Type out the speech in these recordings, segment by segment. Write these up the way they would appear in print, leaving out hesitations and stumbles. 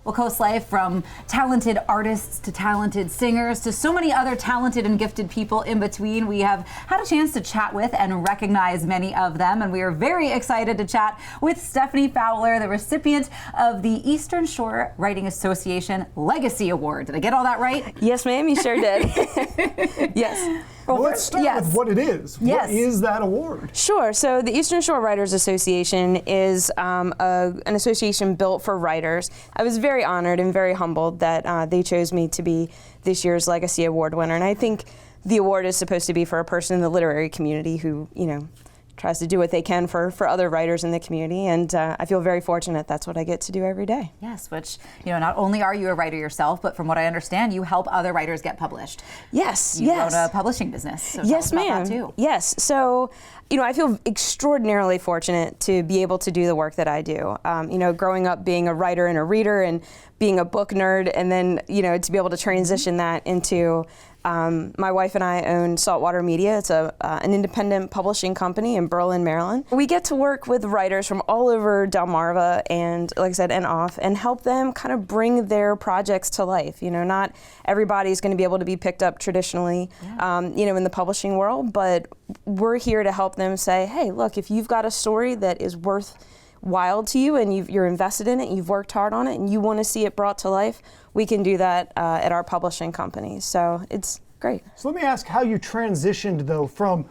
Well, CoastLife, from talented artists to talented singers to so many other talented and gifted people in between, we have had a chance to chat with and recognize many of them, and we are very excited to chat with Stephanie Fowler, the recipient of the Eastern Shore Writing Association Legacy Award. Did I get all that right? Yes, ma'am, you sure did. Yes. Well, let's start with what it is. What is that award? Sure. So the Eastern Shore Writers Association is an association built for writers. I was very honored and very humbled that they chose me to be this year's Legacy Award winner. And I think the award is supposed to be for a person in the literary community who, you know, tries to do what they can for other writers in the community, and I feel very fortunate that's what I get to do every day. Yes, which, you know, not only are you a writer yourself, but from what I understand, you help other writers get published. Yes, you own a publishing business. So yes, tell us about ma'am. that too. Yes, so, you know, I feel extraordinarily fortunate to be able to do the work that I do. You know, growing up being a writer and a reader and being a book nerd, and then, you know, to be able to transition that into my wife and I own Saltwater Media. It's an independent publishing company in Berlin, Maryland. We get to work with writers from all over Delmarva and, like I said, and off, and help them kind of bring their projects to life. You know, not everybody's going to be able to be picked up traditionally, you know, in the publishing world, but we're here to help them say, hey, look, if you've got a story that is worthwhile to you and you're invested in it, you've worked hard on it, and you want to see it brought to life, we can do that at our publishing company. So it's great. So let me ask how you transitioned, though, from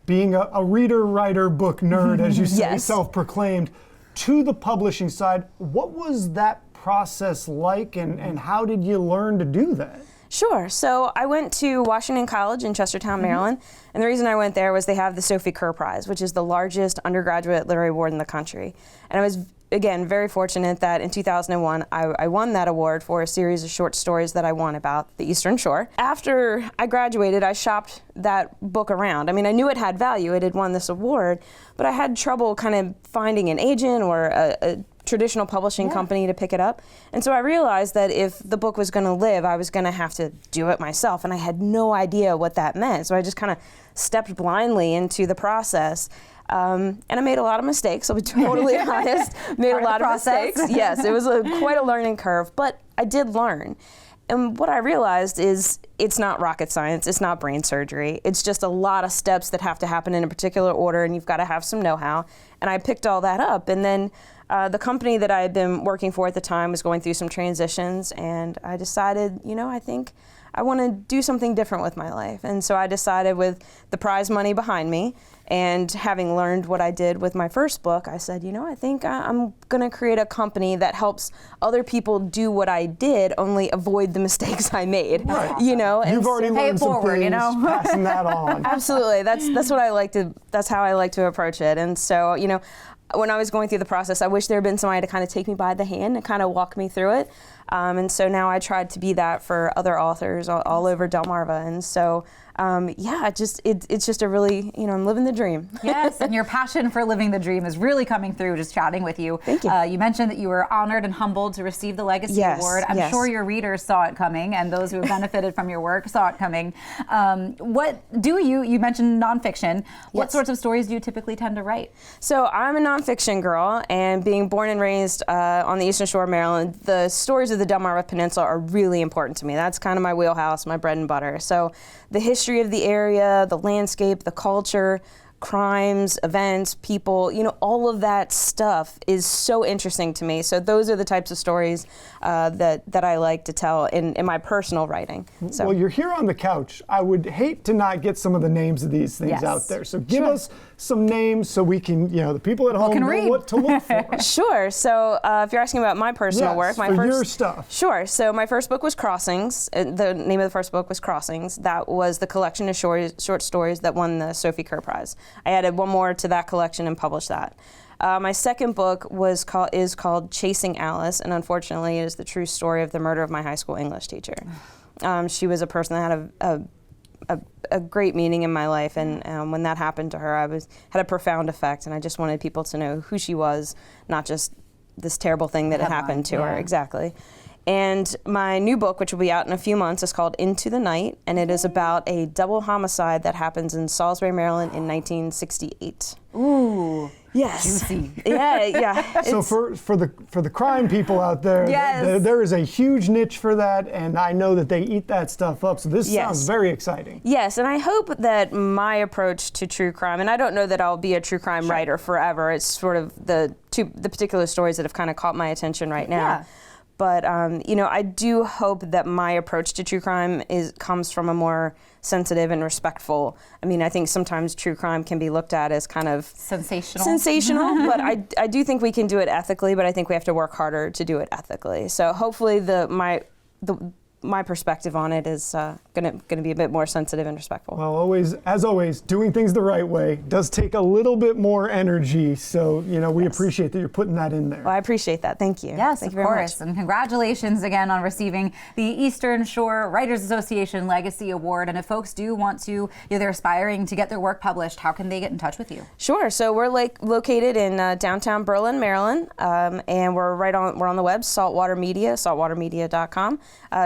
being a reader, writer, book nerd, as you say, self-proclaimed, to the publishing side. What was that process like, and how did you learn to do that? Sure. So I went to Washington College in Chestertown, Maryland, and the reason I went there was they have the Sophie Kerr Prize, which is the largest undergraduate literary award in the country. And I was, again, very fortunate that in 2001 I won that award for a series of short stories that I won about the Eastern Shore. After I graduated, I shopped that book around. I mean, I knew it had value, it had won this award, but I had trouble kind of finding an agent or a traditional publishing company to pick it up. And so I realized that if the book was going to live, I was going to have to do it myself, and I had no idea what that meant. So I just kind of stepped blindly into the process. And I made a lot of mistakes, I'll be totally honest. Made a lot of mistakes. Yes, it was quite a learning curve, but I did learn. And what I realized is it's not rocket science, it's not brain surgery. It's just a lot of steps that have to happen in a particular order, and you've got to have some know-how. And I picked all that up. And then the company that I had been working for at the time was going through some transitions, and I decided, you know, I think I want to do something different with my life. And so I decided, with the prize money behind me and having learned what I did with my first book, I said, you know, I think I'm going to create a company that helps other people do what I did, only avoid the mistakes I made. Right. You know, and you've already learned some things, you know? Passing that on. Absolutely. That's what I like to. That's how I like to approach it. And so, you know, when I was going through the process, I wish there had been somebody to kind of take me by the hand and kind of walk me through it. And so now I tried to be that for other authors all over Delmarva. And so, yeah, it's just a really, you know, I'm living the dream. Yes, and your passion for living the dream is really coming through just chatting with you. Thank you. You mentioned that you were honored and humbled to receive the Legacy Award. I'm sure your readers saw it coming, and those who have benefited from your work saw it coming. What do you mentioned nonfiction. What sorts of stories do you typically tend to write? So I'm a nonfiction girl, and being born and raised on the Eastern Shore of Maryland, the stories of the Delmarva Peninsula are really important to me. That's kind of my wheelhouse, my bread and butter. So the history of the area, the landscape, the culture, crimes, events, people, you know, all of that stuff is so interesting to me. So those are the types of stories that I like to tell in my personal writing. So. Well, you're here on the couch. I would hate to not get some of the names of these things out there. So give us some names so we can, you know, the people at home know what to look for. Sure. So if you're asking about my personal work, your stuff. Sure. So my first book was Crossings. The name of the first book was Crossings. That was the collection of short stories that won the Sophie Kerr Prize. I added one more to that collection and published that. My second book is called Chasing Alice, and unfortunately it is the true story of the murder of my high school English teacher. She was a person that had a great meaning in my life, and when that happened to her, had a profound effect, and I just wanted people to know who she was, not just this terrible thing that had happened to her. Exactly. And my new book, which will be out in a few months, is called Into the Night, and it is about a double homicide that happens in Salisbury, Maryland in 1968. Ooh. Yes. Juicy. Yeah. So for the crime people out there, Yes. there is a huge niche for that, and I know that they eat that stuff up. So this Yes. sounds very exciting. Yes, and I hope that my approach to true crime, and I don't know that I'll be a true crime writer forever. It's sort of the particular stories that have kind of caught my attention right now. Yeah. But I do hope that my approach to true crime comes from a more sensitive and respectful. I mean, I think sometimes true crime can be looked at as kind of sensational, but I do think we can do it ethically. But I think we have to work harder to do it ethically. So hopefully, my perspective on it is going to be a bit more sensitive and respectful. Well, as always, doing things the right way does take a little bit more energy. So, we appreciate that you're putting that in there. Well, I appreciate that. Thank you. Yes, Thank of you very course. much. And congratulations again on receiving the Eastern Shore Writers Association Legacy Award. And if folks do want to, they're aspiring to get their work published, how can they get in touch with you? Sure. So we're located in downtown Berlin, Maryland, and we're on the web, Saltwater Media, saltwatermedia.com.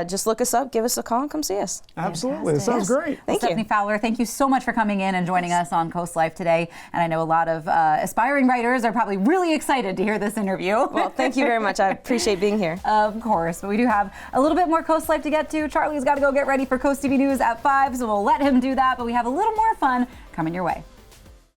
Just look us up, give us a call, and come see us. Absolutely. It sounds great. Thank you. Stephanie Fowler, thank you so much for coming in and joining us on CoastLife today. And I know a lot of aspiring writers are probably really excited to hear this interview. Well, thank you very much. I appreciate being here. Of course. But we do have a little bit more CoastLife to get to. Charlie's got to go get ready for Coast TV News at 5, so we'll let him do that. But we have a little more fun coming your way.